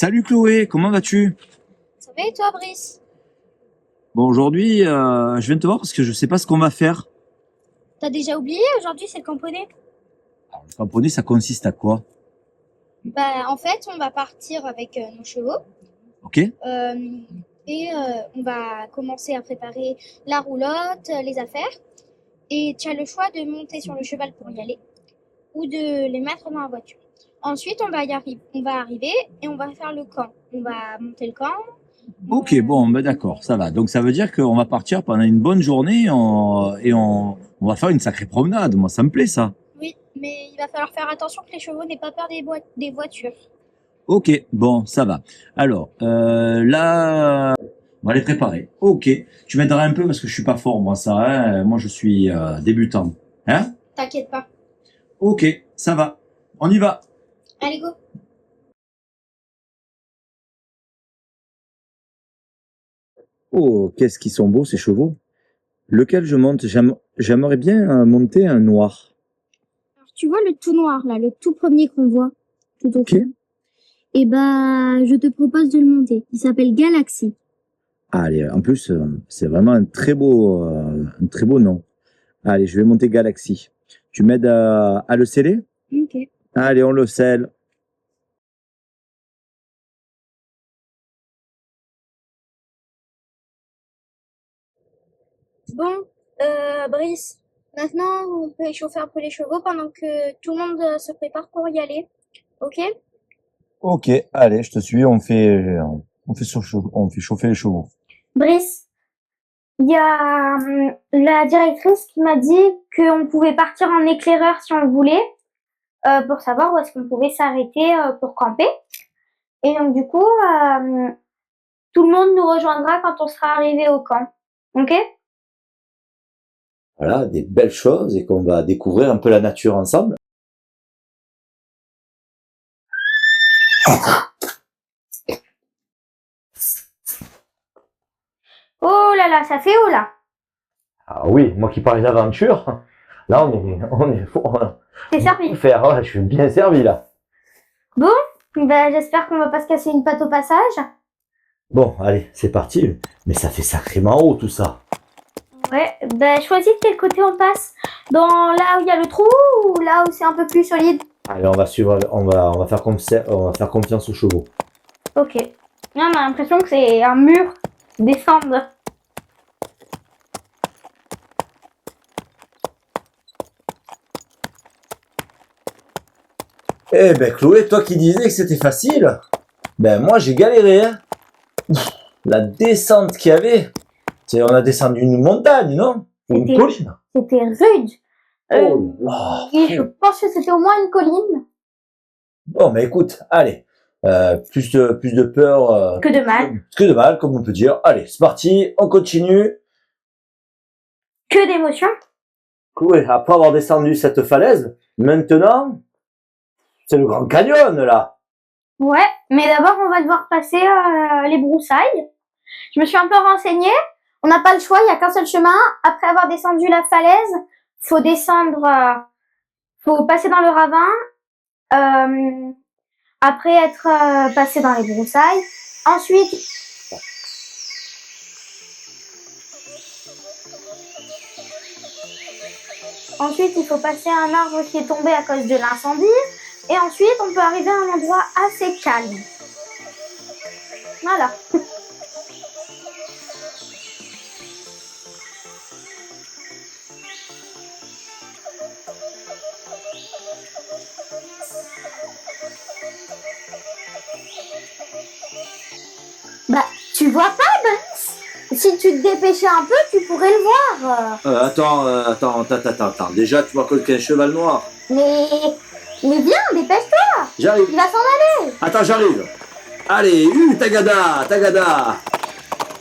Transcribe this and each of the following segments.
Salut Chloé, comment vas-tu? Ça va et toi, Brice? Bon, aujourd'hui, je viens te voir parce que je sais pas ce qu'on va faire. T'as déjà oublié? Aujourd'hui, c'est le camponais. Le trampoline, ça consiste à quoi? Bah, en fait, on va partir avec nos chevaux Ok? euh, on va commencer à préparer la roulotte, les affaires. Et tu as le choix de monter sur le cheval pour y aller ou de les mettre dans la voiture. Ensuite, on va arriver et on va faire le camp. On va monter le camp. Ok, bon, ben d'accord, ça va. Donc ça veut dire qu'on va partir pendant une bonne journée on va faire une sacrée promenade. Moi, ça me plaît ça. Oui, mais il va falloir faire attention que les chevaux n'aient pas peur des voitures. Ok, bon, ça va. Alors, là, on va les préparer. Ok, tu m'aideras un peu parce que je suis pas fort, moi, ça. Hein. Moi, je suis débutant. Hein? T'inquiète pas. Ok, ça va. On y va. Allez, go! Oh, qu'est-ce qu'ils sont beaux ces chevaux. Lequel je monte? J'aimerais bien monter un noir. Alors, tu vois le tout noir, là, le tout premier qu'on voit, tout au Ok. fond. Eh ben, je te propose de le monter. Il s'appelle Galaxy. Allez, en plus, c'est vraiment un très beau nom. Allez, je vais monter Galaxy. Tu m'aides à le sceller? Ok. Allez, on le scelle. Bon, Brice, maintenant on peut échauffer un peu les chevaux pendant que tout le monde se prépare pour y aller. Ok? Ok, allez, je te suis. On fait chauffer les chevaux. Brice, il y a la directrice qui m'a dit qu'on pouvait partir en éclaireur si on voulait, pour savoir où est-ce qu'on pouvait s'arrêter pour camper. Et donc du coup, tout le monde nous rejoindra quand on sera arrivé au camp. Ok? Voilà, des belles choses et qu'on va découvrir un peu la nature ensemble. Oh là là, ça fait haut là. Ah oui, moi qui parlais d'aventure, là C'est on servi. peut faire, ouais, je suis bien servi là. Bon, ben, j'espère qu'on va pas se casser une patte au passage. Bon, allez, c'est parti. Mais ça fait sacrément haut tout ça. Ouais, ben choisis de quel côté on passe. Dans là où il y a le trou ou là où c'est un peu plus solide. Allez, on va faire confiance aux chevaux. Ok. Là, on a l'impression que c'est un mur qui descend. Eh ben Chloé, toi qui disais que c'était facile, ben moi j'ai galéré. Hein. La descente qu'il y avait, on a descendu une montagne, non? Ou une C'était- colline. C'était rude. Oh là Et je pense que c'était au moins une colline. Bon, mais écoute, allez, plus de peur Que de mal. que de mal, comme on peut dire. Allez, c'est parti, on continue. Que d'émotion. Chloé, après avoir descendu cette falaise, maintenant, c'est le Grand Canyon, là. Ouais, mais d'abord on va devoir passer les broussailles. Je me suis un peu renseignée. On n'a pas le choix, il n'y a qu'un seul chemin. Après avoir descendu la falaise, faut descendre, faut passer dans le ravin. Après être passé dans les broussailles. Ensuite, il faut passer un arbre qui est tombé à cause de l'incendie. Et ensuite, on peut arriver à un endroit assez calme. Voilà. Bah, tu vois pas, Brice? Si tu te dépêchais un peu, tu pourrais le voir. Attends. Déjà, tu vois qu'un cheval noir. Mais viens, dépêche-toi. J'arrive. Il va s'en aller. Attends, j'arrive. Allez, Tagada.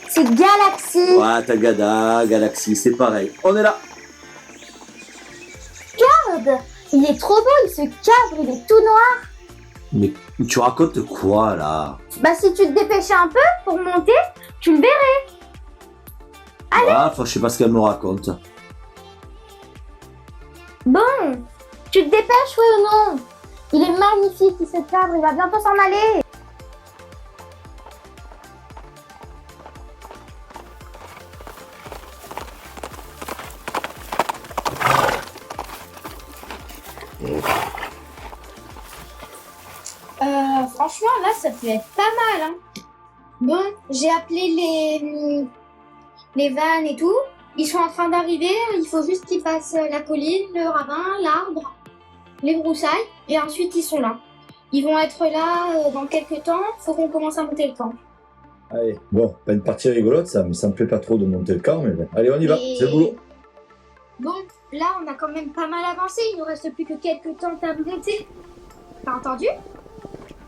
C'est Galaxy. Ouais, Tagada, Galaxy, c'est pareil. On est là. Regarde, il est trop beau, il se cabre, il est tout noir. Mais tu racontes quoi, là? Bah, si tu te dépêchais un peu pour monter, tu le verrais. Allez. Ah, je sais pas ce qu'elle me raconte. Bon, tu te dépêches, oui ou non? Il est magnifique, il se cabre, il va bientôt s'en aller. franchement, là, ça peut être pas mal, hein. Bon, j'ai appelé les vannes et tout. Ils sont en train d'arriver. Il faut juste qu'ils passent la colline, le ravin, l'arbre, les broussailles. Et ensuite, ils sont là. Ils vont être là dans quelques temps. Faut qu'on commence à monter le camp. Allez, bon, pas une partie rigolote ça, mais ça me plaît pas trop de monter le camp, mais bon. Allez, on y va, c'est le boulot. Bon, là, on a quand même pas mal avancé. Il nous reste plus que quelques temps à monter. T'as entendu?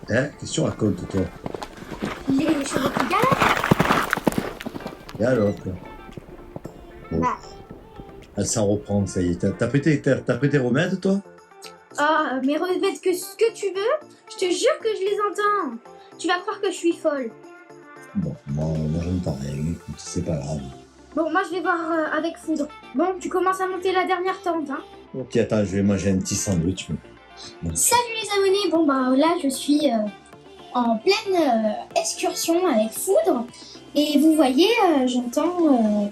Hein? Qu'est-ce que tu racontes, toi? Les chevaux qui galèrent. Et alors, quoi? Bon. Bah. Elle s'en reprend, ça y est. T'as pris tes remèdes, toi? Ah, mais revête que ce que tu veux. Je te jure que je les entends. Tu vas croire que je suis folle. Bon, moi j'entends rien, écoute, c'est pas grave. Bon, moi je vais voir avec Foudre. Bon, tu commences à monter la dernière tente, hein. Ok, attends, je vais manger un petit sandwich. Bon. Salut les abonnés. Bon, bah là je suis en pleine excursion avec Foudre. Et vous voyez, j'entends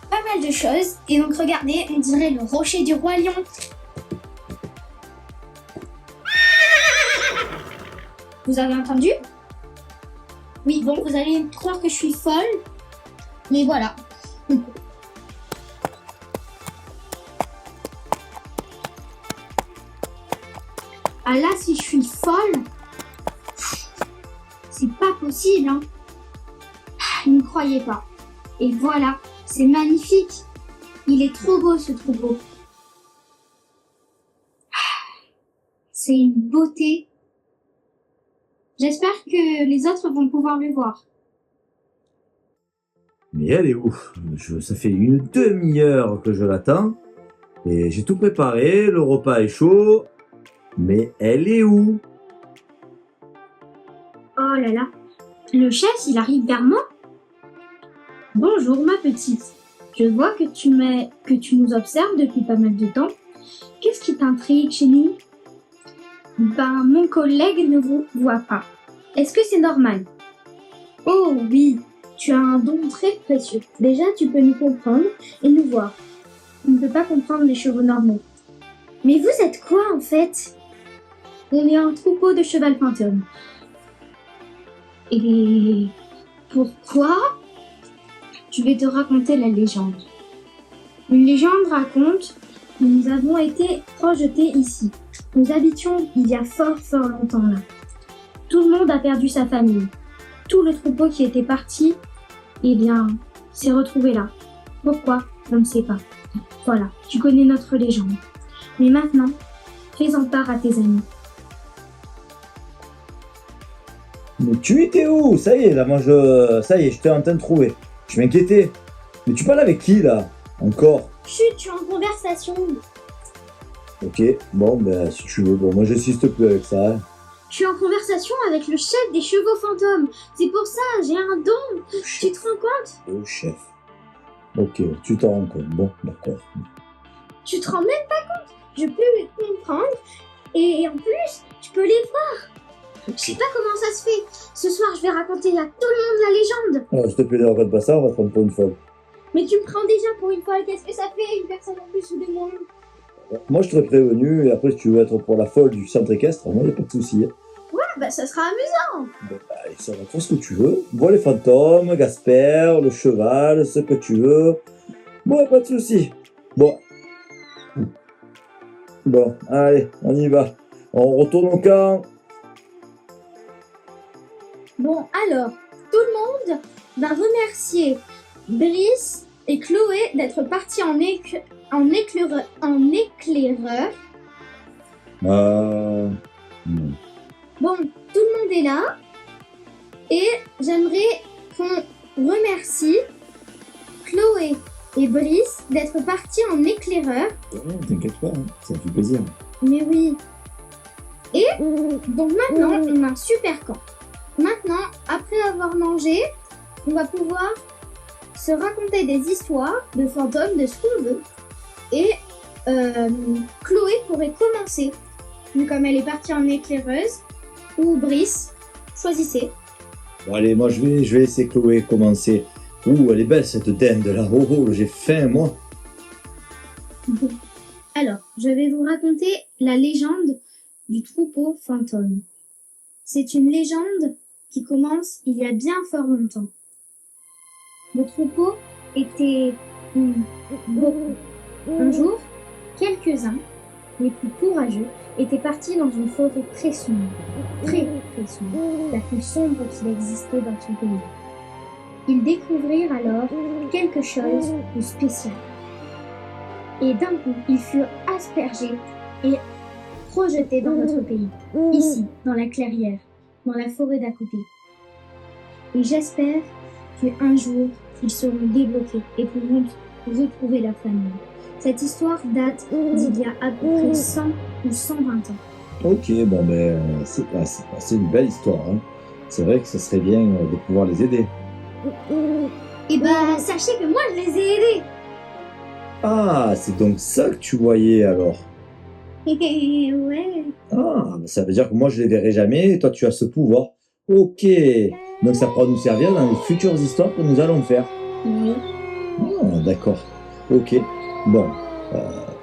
pas mal de choses. Et donc regardez, on dirait le rocher du roi lion. Vous avez entendu? Oui, bon, vous allez croire que je suis folle. Mais voilà. Ah là, si je suis folle, c'est pas possible, hein. Ne me croyez pas. Et voilà, c'est magnifique. Il est trop beau ce troupeau. C'est une beauté. J'espère que les autres vont pouvoir le voir. Mais elle est où? Ça fait une demi-heure que je l'attends. Et j'ai tout préparé, le repas est chaud. Mais elle est où? Oh là là. Le chef, il arrive vers moi. Bonjour ma petite. Je vois que tu nous observes depuis pas mal de temps. Qu'est-ce qui t'intrigue chez nous? Ben, mon collègue ne vous voit pas. Est-ce que c'est normal? Oh oui, tu as un don très précieux. Déjà, tu peux nous comprendre et nous voir. On ne peut pas comprendre les chevaux normaux. Mais vous êtes quoi en fait? On est un troupeau de cheval fantôme. Et pourquoi? Je vais te raconter la légende. Une légende raconte que nous avons été projetés ici. Nous habitions il y a fort longtemps là. Tout le monde a perdu sa famille. Tout le troupeau qui était parti, eh bien, s'est retrouvé là. Pourquoi? On ne sait pas. Voilà, tu connais notre légende. Mais maintenant, fais-en part à tes amis. Mais tu étais où? Ça y est, là, ça y est, je t'ai en train de trouver. Je m'inquiétais. Mais tu parles avec qui, là? Encore? Chut, je suis en conversation. Ok, bon, ben, si tu veux. Bon, moi, j'insiste plus avec ça. Hein. Je suis en conversation avec le chef des chevaux fantômes. C'est pour ça, j'ai un don. Tu te rends compte? Le chef. Ok, tu t'en rends compte. Bon, d'accord. Tu te rends même pas compte? Je peux les comprendre. Et en plus, je peux les voir. Je sais pas comment ça se fait. Ce soir, je vais raconter à tout le monde la légende. Alors, s'il te plaît, ne raconte pas ça, on va te prendre pour une folle. Mais tu me prends déjà pour une folle. Qu'est-ce que ça fait, une personne en plus sous le monde? Moi, je t'aurais prévenu, et après, si tu veux être pour la folle du centre équestre, moi, il n'y a pas de souci. Ouais, bah ça sera amusant. Bon, bah, ça va faire ce que tu veux. Vois les fantômes, Gasper, le cheval, ce que tu veux. Bon, pas de souci. Bon. Bon, allez, on y va. On retourne au camp. Bon, alors, tout le monde va remercier Brice et Chloé d'être partis en éclaireur. Non. Bon, tout le monde est là. Et j'aimerais qu'on remercie Chloé et Brice d'être partis en éclaireur. T'inquiète pas, hein, ça fait plaisir. Mais oui. Et donc maintenant, on a un super camp. Maintenant, après avoir mangé, on va pouvoir se raconter des histoires de fantômes, de ce qu'on veut. Et Chloé pourrait commencer, vu comme elle est partie en éclaireuse, ou Brice, choisissez. Bon, allez, moi, je vais laisser Chloé commencer. Ouh, elle est belle, cette dinde, là. Oh, j'ai faim, moi. Bon. Alors, je vais vous raconter la légende du troupeau fantôme. C'est une légende qui commence il y a bien fort longtemps. Le troupeau était beaucoup. Un jour, quelques-uns, les plus courageux, étaient partis dans une forêt très sombre, très sombre, la plus sombre qu'il existait dans son pays. Ils découvrirent alors quelque chose de spécial. Et d'un coup, ils furent aspergés et projetés dans notre pays, ici, dans la clairière, dans la forêt d'à côté. Et j'espère qu'un jour, ils seront débloqués et pourront retrouver leur famille. Cette histoire date d'il y a à peu près 100 ou 120 ans. Ok, bon ben, c'est une belle histoire. Hein. C'est vrai que ce serait bien de pouvoir les aider. Et bah, sachez que moi, je les ai aidés. Ah, c'est donc ça que tu voyais alors. Ouais. Ah, ça veut dire que moi je les verrai jamais et toi tu as ce pouvoir. Ok, donc ça pourra nous servir dans les futures histoires que nous allons faire. Oui. Ah, d'accord. Ok. Bon,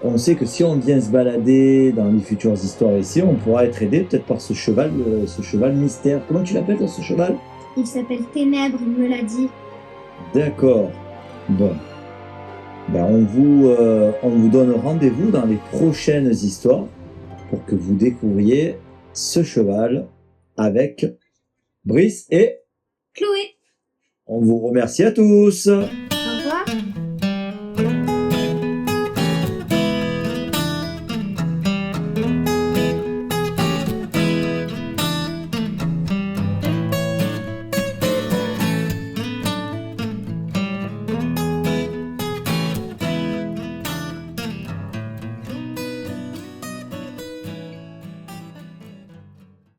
on sait que si on vient se balader dans les futures histoires ici, on pourra être aidé peut-être par ce cheval mystère. Comment tu l'appelles ce cheval? Il s'appelle Ténèbres, il me l'a dit. D'accord. Bon. Ben on vous donne rendez-vous dans les prochaines histoires pour que vous découvriez ce cheval avec Brice et Chloé. on vous remercie à tous.